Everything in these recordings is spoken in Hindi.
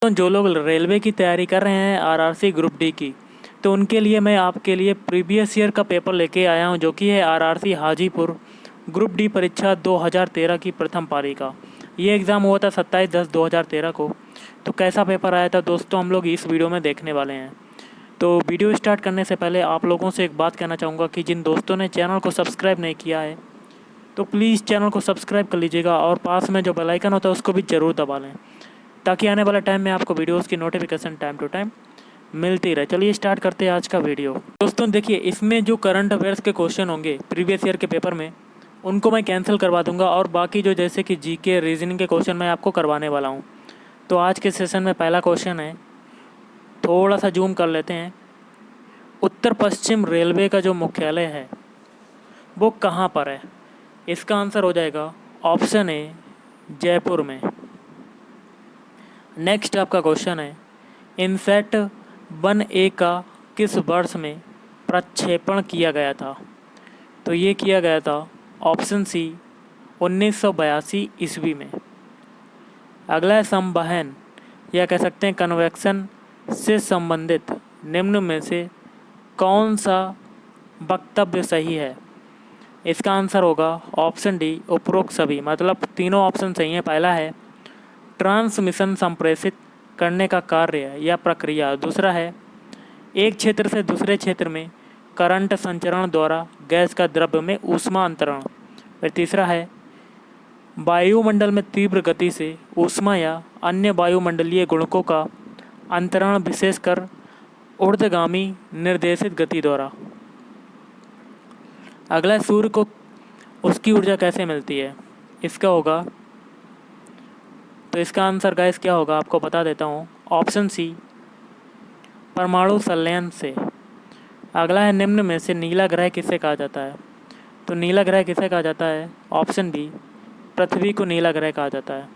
तो जो लोग रेलवे की तैयारी कर रहे हैं आरआरसी ग्रुप डी की, तो उनके लिए मैं आपके लिए प्रीवियस ईयर का पेपर लेके आया हूं, जो कि है आरआरसी हाजीपुर ग्रुप डी परीक्षा 2013 की प्रथम पारी का। ये एग्ज़ाम हुआ था 27/10/2013 को। तो कैसा पेपर आया था दोस्तों, हम लोग इस वीडियो में देखने वाले हैं। तो वीडियो स्टार्ट करने से पहले आप लोगों से एक बात कहना चाहूँगा कि जिन दोस्तों ने चैनल को सब्सक्राइब नहीं किया है, तो प्लीज़ चैनल को सब्सक्राइब कर लीजिएगा और पास में जो बेल आइकन होता है उसको भी ज़रूर दबा लें, ताकि आने वाले टाइम में आपको वीडियोस की नोटिफिकेशन टाइम टू टाइम मिलती रहे। चलिए स्टार्ट करते हैं आज का वीडियो। दोस्तों देखिए, इसमें जो करंट अफेयर्स के क्वेश्चन होंगे प्रीवियस ईयर के पेपर में, उनको मैं कैंसिल करवा दूंगा और बाकी जो जैसे कि जीके रीजनिंग के क्वेश्चन मैं आपको करवाने वाला हूँ। तो आज के सेशन में पहला क्वेश्चन है, थोड़ा सा जूम कर लेते हैं। उत्तर पश्चिम रेलवे का जो मुख्यालय है वो कहाँ पर है? इसका आंसर हो जाएगा ऑप्शन ए, जयपुर में। नेक्स्ट आपका क्वेश्चन है, इनसेट 1A का किस वर्ष में प्रक्षेपण किया गया था? तो ये किया गया था ऑप्शन सी 1982 ईस्वी में। अगला है, संवहन या कह सकते हैं कन्वेक्शन से संबंधित निम्न में से कौन सा वक्तव्य सही है? इसका आंसर होगा ऑप्शन डी, उपरोक्त सभी। मतलब तीनों ऑप्शन सही हैं। पहला है ट्रांसमिशन संप्रेषित करने का कार्य या प्रक्रिया। दूसरा है एक क्षेत्र से दूसरे क्षेत्र में करंट संचरण द्वारा गैस का द्रव्य में ऊष्मा अंतरण। फिर तीसरा है वायुमंडल में तीव्र गति से ऊष्मा या अन्य वायुमंडलीय गुणकों का अंतरण, विशेषकर ऊर्ध्वगामी निर्देशित गति द्वारा। अगला है, सूर्य को उसकी ऊर्जा कैसे मिलती है? इसका होगा, तो इसका आंसर गाइस क्या होगा आपको बता देता हूँ, ऑप्शन सी, परमाणु संलयन से। अगला है, निम्न में से नीला ग्रह किसे कहा जाता है? तो नीला ग्रह किसे कहा जाता है? ऑप्शन बी, पृथ्वी को नीला ग्रह कहा जाता है।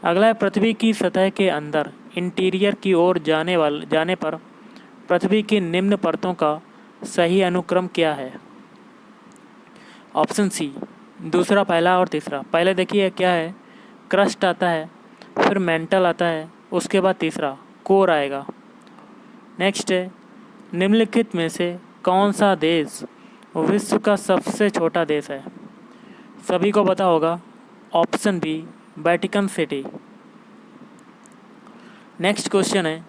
अगला है, पृथ्वी की सतह के अंदर इंटीरियर की ओर जाने पर पृथ्वी की निम्न परतों का सही अनुक्रम क्या है? ऑप्शन सी, दूसरा, पहला और तीसरा। पहले देखिए क्या है, क्रस्ट आता है, फिर मेंटल आता है, उसके बाद तीसरा कोर आएगा। नेक्स्ट है, निम्नलिखित में से कौन सा देश विश्व का सबसे छोटा देश है? सभी को पता होगा, option B, Vatican City. Next question है,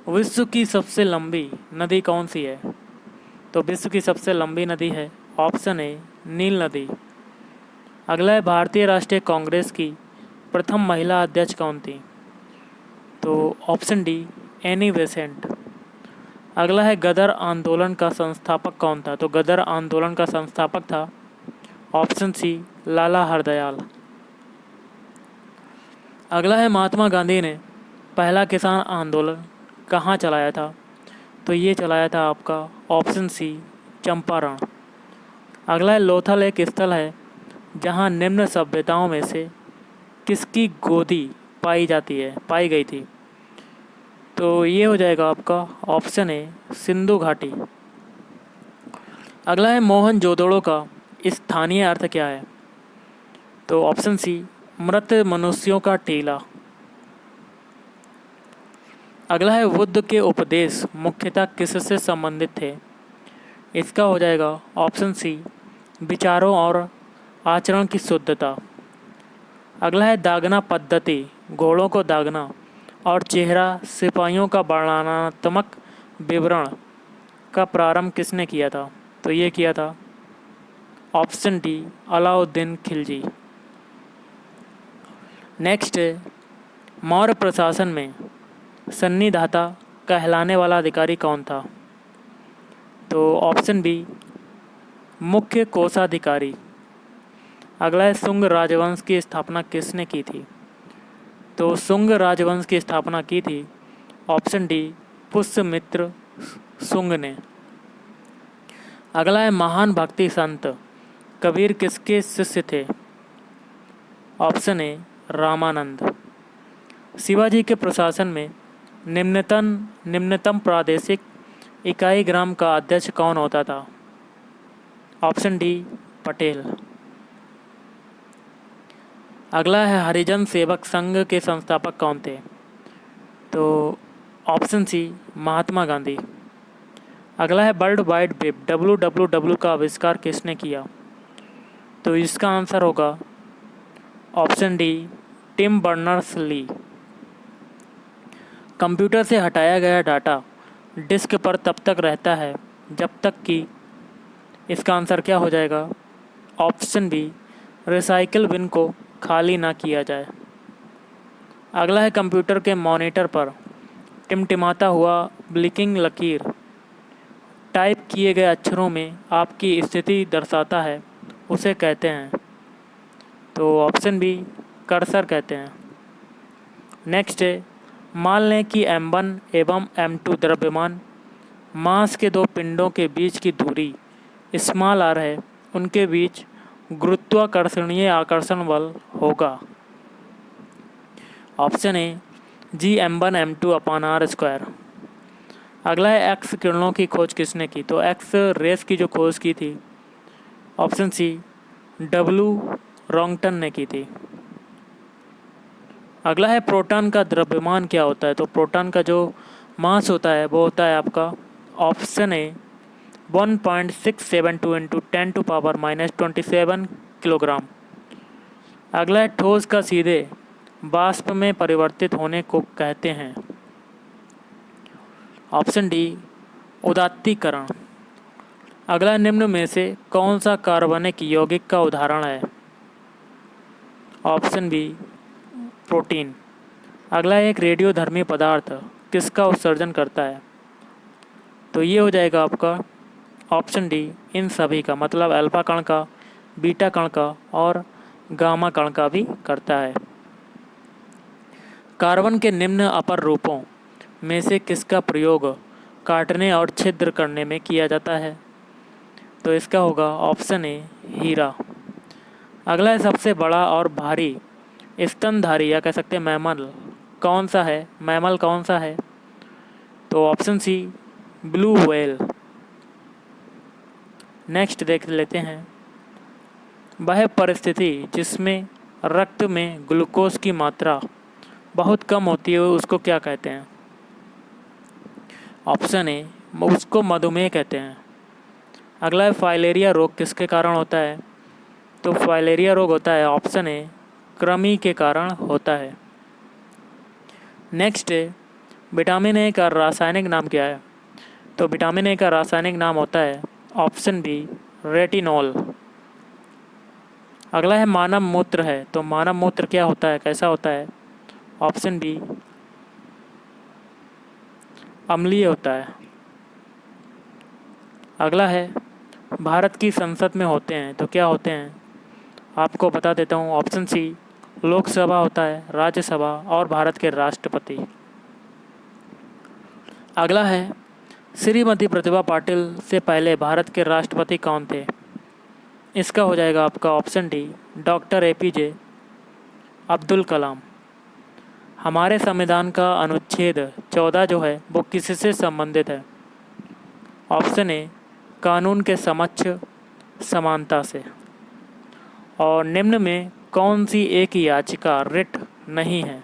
विश्व की सबसे लंबी नदी कौन सी है? तो विश्व की सबसे लंबी नदी है ऑप्शन ए, नील नदी। अगला है, भारतीय राष्ट्रीय कांग्रेस की प्रथम महिला अध्यक्ष कौन थी? तो ऑप्शन डी, एनी बेसेंट। अगला है, गदर आंदोलन का संस्थापक कौन था? तो गदर आंदोलन का संस्थापक था ऑप्शन सी, लाला हरदयाल। अगला है, महात्मा गांधी ने पहला किसान आंदोलन कहाँ चलाया था? तो ये चलाया था आपका ऑप्शन सी, चंपारण। अगला है, लोथल एक स्थल है जहाँ निम्न सभ्यताओं में से किसकी गोदी पाई गई थी? तो ये हो जाएगा आपका ऑप्शन ए, सिंधु घाटी। अगला है, मोहनजोदड़ो का स्थानीय अर्थ क्या है? तो ऑप्शन सी, मृत मनुष्यों का टीला। अगला है, बुद्ध के उपदेश मुख्यतः किससे संबंधित थे? इसका हो जाएगा ऑप्शन सी, विचारों और आचरण की शुद्धता। अगला है, दागना पद्धति, घोड़ों को दागना और चेहरा सिपाहियों का वर्णनात्मक विवरण का प्रारंभ किसने किया था? तो ये किया था option D, Alauddin Khilji. Next है, मौर्य प्रशासन में सन्निधाता कहलाने वाला अधिकारी कौन था? तो ऑप्शन बी, मुख्य कोषाधिकारी। अगला है, शुंग राजवंश की स्थापना किसने की थी? तो शुंग राजवंश की स्थापना की थी ऑप्शन डी, पुष्यमित्र शुंग ने। अगला है, महान भक्ति संत कबीर किसके शिष्य थे? Option A, Ramanand. शिवाजी के प्रशासन में निम्नतम प्रादेशिक इकाई ग्राम का अध्यक्ष कौन होता था? Option D, Patel. अगला है हरिजन सेवक संघ के संस्थापक कौन थे? तो ऑप्शन सी महात्मा गांधी। अगला है वर्ल्ड वाइड वेब WWW का आविष्कार किसने किया? तो इसका आंसर होगा option D Tim Berners Lee. Computer से हटाया गया डाटा डिस्क पर तब तक रहता है जब तक कि, इसका आंसर क्या हो जाएगा? ऑप्शन बी रिसाइकिल बिन को खाली ना किया जाए। अगला है कंप्यूटर के मॉनिटर पर टिमटिमाता हुआ ब्लिंकिंग लकीर टाइप किए गए अक्षरों में आपकी स्थिति दर्शाता है, उसे कहते हैं? तो ऑप्शन बी कर्सर कहते हैं। नेक्स्ट है, मान लें कि M1 एवं M2 द्रव्यमान मास के दो पिंडों के बीच की दूरी स्मॉल r है, उनके बीच गुरुत्वाकर्षणीय आकर्षण बल होगा। Option A Gm1 M2 upon r square. अगला है एक्स किरणों की खोज किसने की? तो एक्स रेस की जो खोज की थी, ऑप्शन सी W रॉन्गटन ने की थी। अगला है प्रोटॉन का द्रव्यमान क्या होता है? तो प्रोटॉन का जो मास होता है वो होता है आपका ऑप्शन ए 1.672 इंटू 10⁻⁻27 किलोग्राम। अगला है ठोस का सीधे वाष्प में परिवर्तित होने को कहते हैं? ऑप्शन डी उदात्तीकरण। अगला निम्न में से कौन सा कार्बनिक यौगिक का उदाहरण है? Option B protein. अगला एक रेडियोधर्मी पदार्थ किसका उत्सर्जन करता है? तो ये हो जाएगा आपका ऑप्शन डी इन सभी का, मतलब अल्फा कण का, बीटा कण का और गामा कण का भी करता है। कार्बन के निम्न अपर रूपों में से किसका प्रयोग काटने और छिद्र करने में किया जाता है? तो इसका होगा ऑप्शन ए हीरा। अगला है सबसे बड़ा और भारी स्तनधारी या कह सकते हैं मैमल कौन सा है? मैमल कौन सा है? तो option C blue whale. Next देख लेते हैं, वह परिस्थिति जिसमें रक्त में ग्लूकोज की मात्रा बहुत कम होती है उसको क्या कहते हैं? ऑप्शन ए उसको मधुमेह कहते हैं। अगला है फाइलेरिया रोग किसके कारण होता है? तो फाइलेरिया रोग होता है ऑप्शन ए कृमि के कारण होता है। नेक्स्ट है विटामिन ए का रासायनिक नाम क्या है? तो विटामिन ए का रासायनिक नाम होता है ऑप्शन बी रेटिनॉल। अगला है मानव मूत्र है, तो मानव मूत्र क्या होता है, कैसा होता है? ऑप्शन बी अम्लीय होता है। अगला है भारत की संसद में होते हैं तो क्या होते हैं? आपको बता देता हूँ, ऑप्शन सी लोकसभा होता है, राज्यसभा और भारत के राष्ट्रपति। अगला है श्रीमती प्रतिभा पाटिल से पहले भारत के राष्ट्रपति कौन थे? इसका हो जाएगा आपका option D doctor APJ Abdul Kalam. हमारे संविधान का अनुच्छेद 14 जो है वो किससे संबंधित है? ऑप्शन ए कानून के समक्ष समानता से। और निम्न में कौन सी एक याचिका रिट नहीं है?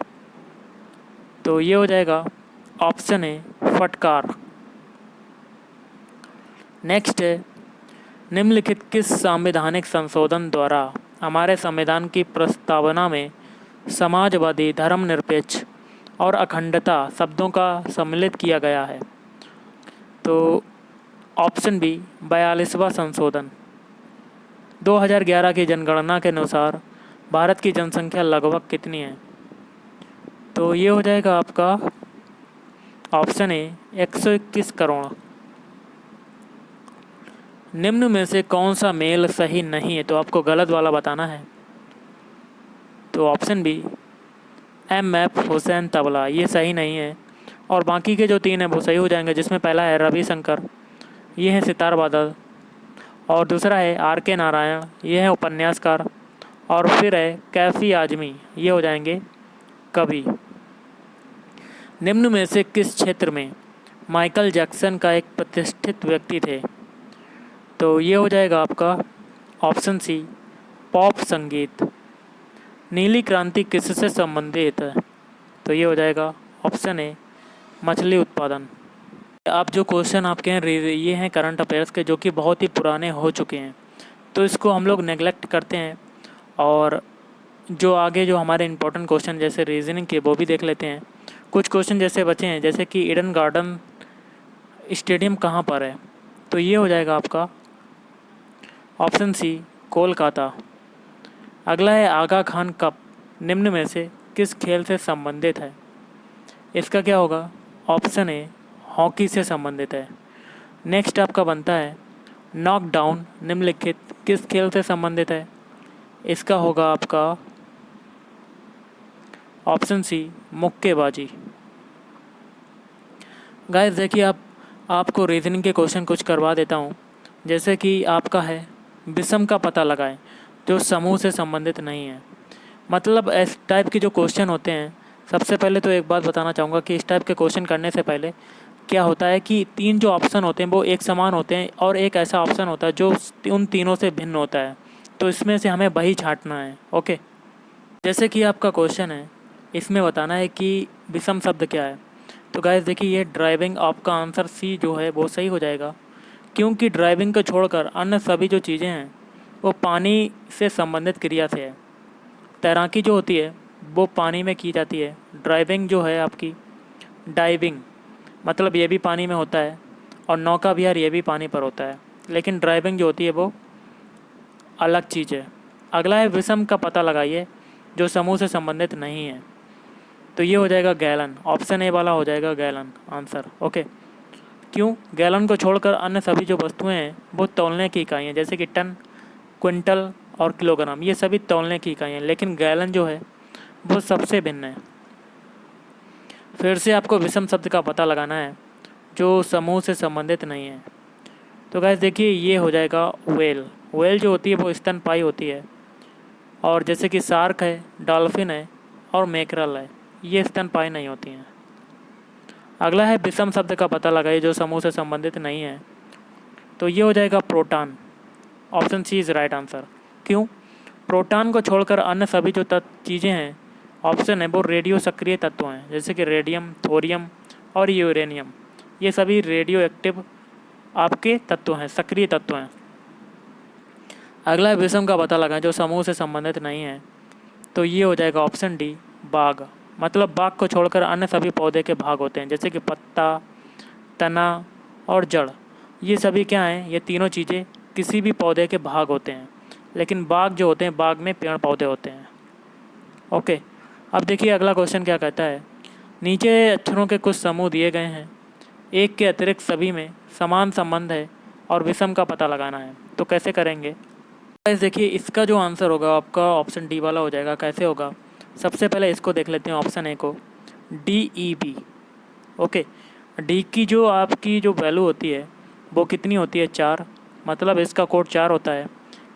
तो ये हो जाएगा ऑप्शन ए फटकार। नेक्स्ट है निम्नलिखित किस संवैधानिक संशोधन द्वारा हमारे संविधान की प्रस्तावना में समाजवादी, धर्मनिरपेक्ष और अखंडता शब्दों का सम्मिलित किया गया है? तो ऑप्शन बी 42वां संशोधन। 2011 की जनगणना के अनुसार भारत की जनसंख्या लगभग कितनी है? तो ये हो जाएगा आपका ऑप्शन ए 121 करोड़। निम्न में से कौन सा मेल सही नहीं है? तो आपको गलत वाला बताना है। तो option B MF Husain tabla, ये सही नहीं है। और बाकी के जो 3 हैं वो सही हो जाएंगे, जिसमें पहला है रविशंकर, ये है सितार बादल, और दूसरा है RK नारायण, ये है उपन्यासकार, और फिर है कैफ़ी आजमी, ये हो जाएंगे कवि। निम्न में से किस क्षेत्र में माइकल जैक्सन का एक प्रतिष्ठित व्यक्ति थे? तो ये हो जाएगा आपका ऑप्शन सी पॉप संगीत। नीली क्रांति किससे संबंधित है? तो ये हो जाएगा ऑप्शन ए, मछली उत्पादन। आप जो क्वेश्चन आपके हैं ये हैं करंट अफेयर्स के, जो कि बहुत ही पुराने हो चुके हैं, तो इसको हम लोग नेगलेक्ट करते हैं और जो आगे जो हमारे इंपॉर्टेंट क्वेश्चन जैसे रीजनिंग के वो भी देख लेते हैं। कुछ क्वेश्चन जैसे बचे हैं, जैसे कि ईडन गार्डन स्टेडियम कहाँ पर है? तो ये हो जाएगा आपका ऑप्शन सी, कोलकाता। अगला है आगा खान कप निम्न में से किस खेल से संबंधित है? इसका क्या होगा? ऑप्शन ए, हॉकी से संबंधित है। नेक्स्ट आपका बनता है नॉकडाउन निम्नलिखित किस खेल से संबंधित है? इसका होगा आपका ऑप्शन सी, मुक्केबाजी। गाइस देखिए, आपको रीजनिंग के क्वेश्चन कुछ करवा देता हूँ। जैसे कि आपका है विषम का पता लगाएं जो समूह से संबंधित नहीं है। मतलब इस टाइप के जो क्वेश्चन होते हैं, सबसे पहले तो एक बात बताना चाहूँगा कि इस टाइप के क्वेश्चन करने से पहले क्या होता है कि तीन जो ऑप्शन होते हैं वो एक समान होते हैं और एक ऐसा ऑप्शन होता है जो उन तीनों से भिन्न होता है। तो इसमें से हमें वही छांटना है। ओके, जैसे कि आपका क्वेश्चन है, इसमें बताना है कि विषम शब्द क्या है। तो गाइस देखिए, ये ड्राइविंग, आपका आंसर सी जो है वो सही हो जाएगा, क्योंकि ड्राइविंग को छोड़कर अन्य सभी जो चीज़ें हैं वो पानी से संबंधित क्रिया से है। तैराकी जो होती है वो पानी में की जाती है। ड्राइविंग जो है आपकी डाइविंग, मतलब ये भी पानी में होता है, और नौका विहार ये भी पानी पर होता है, लेकिन ड्राइविंग जो होती है वो अलग चीज़ है। अगला है विषम का पता लगाइए जो समूह से संबंधित नहीं है। तो ये हो जाएगा गैलन। ऑप्शन ए वाला हो जाएगा गैलन आंसर। ओके, क्यों? गैलन को छोड़कर अन्य सभी जो वस्तुएं हैं वो तौलने की इकाई हैं, जैसे कि टन, क्विंटल और किलोग्राम, ये सभी तौलने की इकाई हैं, लेकिन गैलन जो है वो सबसे भिन्न है। फिर से आपको विषम शब्द का पता लगाना है जो समूह से संबंधित नहीं है। तो गाइस देखिए, ये हो जाएगा व्हेल। व्हेल जो होती है वो स्तनपायी होती है, और जैसे कि शार्क है, डॉल्फिन है और मैकरल है, ये स्तनपायी नहीं होती हैं। अगला है विषम शब्द का पता लगाइए जो समूह से संबंधित नहीं है। तो ये हो जाएगा proton. Option C is right answer. क्यों? प्रोटॉन को छोड़कर अन्य सभी जो चीज़ें हैं, ऑप्शन है वो रेडियो सक्रिय तत्व हैं, जैसे कि रेडियम, थोरियम और यूरेनियम, ये सभी रेडियो एक्टिव आपके तत्व हैं, सक्रिय तत्व हैं। अगला विषम का पता लगाएं जो समूह से संबंधित नहीं है। तो ये हो जाएगा ऑप्शन डी, बाग। मतलब बाग को छोड़कर अन्य सभी पौधे के भाग होते हैं, जैसे कि पत्ता, तना और जड़, ये सभी क्या हैं? ये तीनों चीज़ें किसी भी पौधे के भाग होते हैं, लेकिन बाग जो होते हैं, बाग में पेड़ पौधे होते हैं। ओके, अब देखिए अगला क्वेश्चन क्या कहता है। नीचे अक्षरों के कुछ समूह दिए गए हैं, एक के अतिरिक्त सभी में समान संबंध है और विषम का पता लगाना है। तो कैसे करेंगे? गाइस देखिए, इसका जो आंसर होगा आपका ऑप्शन डी वाला हो जाएगा। कैसे होगा? सबसे पहले इसको देख लेते हैं, ऑप्शन ए को, DEB। ओके, डी की जो आपकी जो वैल्यू होती है वो कितनी होती है? 4, मतलब इसका कोड 4 होता है।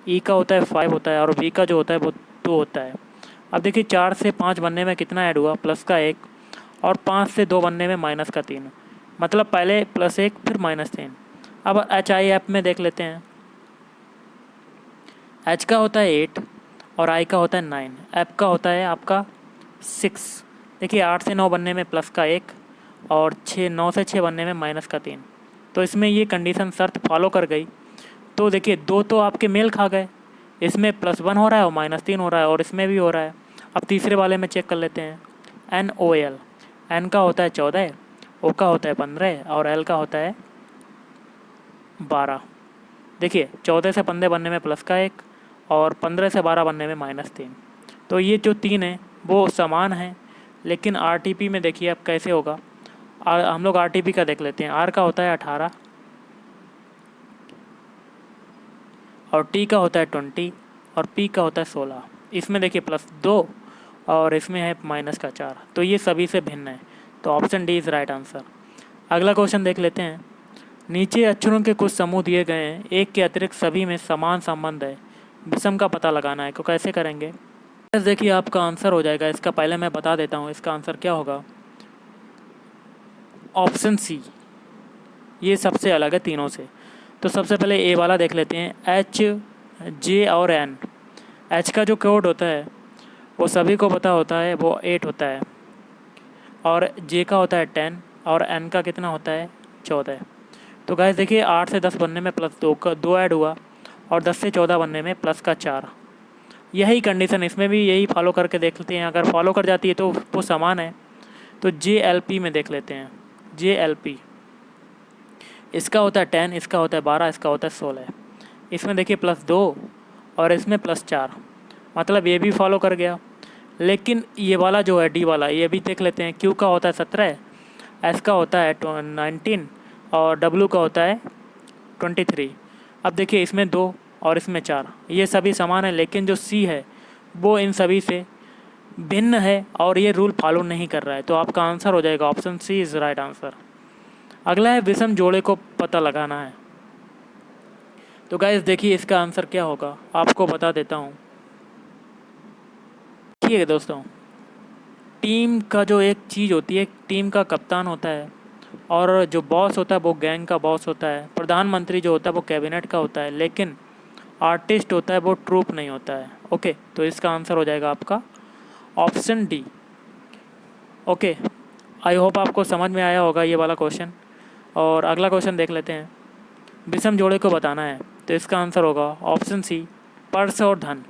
ई का होता है 5 होता है, और बी का जो होता है वो 2 होता है। अब देखिए, 4 से 5 बनने में कितना ऐड हुआ? प्लस का 1, और 5 से 2 बनने में माइनस का 3, मतलब पहले +1 फिर -3। अब HIF में देख लेते हैं। H का होता है 8 और I का होता है 9, F का होता है आपका 6। देखिए, 8 से 9 बनने में प्लस का 1, और 9 से 6 बनने में माइनस का 3। तो इसमें ये कंडीशन शर्त फॉलो कर गई। तो देखिए, 2 तो आपके मेल खा गए, इसमें +1 हो रहा है और -3 हो रहा है, और इसमें भी हो रहा है। अब तीसरे वाले में चेक कर लेते हैं। NOL, N का होता है 14, O का होता है 15 और L का होता है 12। देखिए, 14 से 15 बनने में प्लस का 1 और 15 से 12 बनने में -3। तो ये जो 3 है वो समान है, लेकिन RTP में देखिए अब कैसे होगा। हम लोग RTP का देख लेते हैं। R का होता है 18 और T का होता है 20 और P का होता है 16। इसमें देखिए +2 और इसमें है -4। तो ये सभी से भिन्न है। तो option D is right answer. अगला क्वेश्चन देख लेते हैं। नीचे अक्षरों के कुछ समूह दिए गए हैं, एक के अतिरिक्त सभी में समान संबंध है, विषम का पता लगाना है। तो कैसे करेंगे? देखिए, आपका आंसर हो जाएगा, इसका पहले मैं बता देता हूँ इसका आंसर क्या होगा। ऑप्शन सी, ये सबसे अलग है तीनों से। तो सबसे पहले ए वाला देख लेते हैं, H, J और N। H का जो कोड होता है वो सभी को पता होता है, वो 8 होता है। और जे का होता है 10 और एन का कितना होता है 14। तो गाइस देखिए 8 से 10 बनने में प्लस 2 का 2 ऐड हुआ और 10 से 14 बनने में प्लस का 4। यही कंडीशन इसमें भी यही फॉलो करके देख लेते हैं। अगर फॉलो कर जाती है तो वो समान है। तो JLP में देख लेते हैं। JLP इसका होता है 10, इसका होता है 12, इसका होता है 16। इसमें देखिए +2 और इसमें +4, मतलब ये भी फॉलो कर गया। लेकिन ये वाला जो है डी वाला, ये भी देख लेते हैं। क्यू का होता है 17, एस का होता है 19 और डब्ल्यू का होता है 23। अब देखिए इसमें 2 और इसमें 4, ये सभी समान है। लेकिन जो सी है वो इन सभी से भिन्न है और ये रूल फॉलो नहीं कर रहा है। तो आपका आंसर हो जाएगा option C is right answer. अगला है विषम जोड़े को पता लगाना है। तो गाइस देखिए इसका आंसर क्या होगा, आपको बता देता हूँ। ठीक है दोस्तों, टीम का जो एक चीज़ होती है, टीम का कप्तान होता है और जो बॉस होता है वो गैंग का बॉस होता है। प्रधानमंत्री जो होता है वो कैबिनेट का होता है। लेकिन आर्टिस्ट होता है वो ट्रूप नहीं होता है। ओके, तो इसका आंसर हो जाएगा आपका option D. Okay, I hope आपको समझ में आया होगा ये वाला क्वेश्चन। और अगला क्वेश्चन देख लेते हैं। विषम जोड़े को बताना है, तो इसका आंसर होगा ऑप्शन सी, पर्स और धन।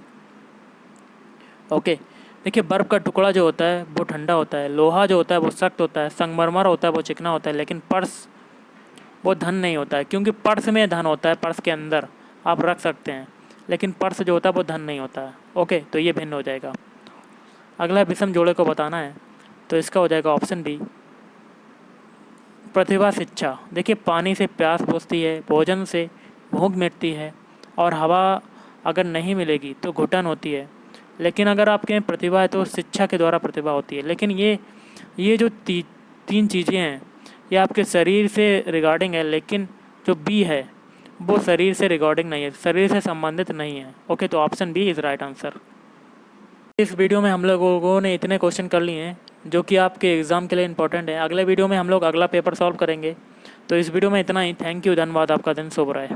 ओके, देखिए बर्फ़ का टुकड़ा जो होता है वो ठंडा होता है, लोहा जो होता है वो सख्त होता है, संगमरमर होता है वो चिकना होता है। लेकिन पर्स वो धन नहीं होता है, क्योंकि पर्स में धन होता है, पर्स के अंदर आप रख सकते हैं। लेकिन पर्स जो होता है वो धन नहीं होता है। ओके, तो ये भिन्न हो जाएगा। अगला विषम जोड़े को बताना है, तो इसका हो जाएगा ऑप्शन बी, प्रतिभा शिक्षा। देखिए पानी से प्यास बुझती है, भोजन से भूख मिटती है और हवा अगर नहीं मिलेगी तो घुटन होती है। लेकिन अगर आपके में प्रतिभा है तो शिक्षा के द्वारा प्रतिभा होती है। लेकिन ये जो तीन चीज़ें हैं ये आपके शरीर से रिगार्डिंग है। लेकिन जो बी है वो शरीर से रिगार्डिंग नहीं है, शरीर से संबंधित नहीं है। ओके, तो option B is right answer. इस वीडियो में हम लोगों ने इतने क्वेश्चन कर लिए हैं जो कि आपके एग्ज़ाम के लिए इंपॉर्टेंट है। अगले वीडियो में हम लोग अगला पेपर सॉल्व करेंगे। तो इस वीडियो में इतना ही। थैंक यू, धन्यवाद, आपका दिन शुभ रहे।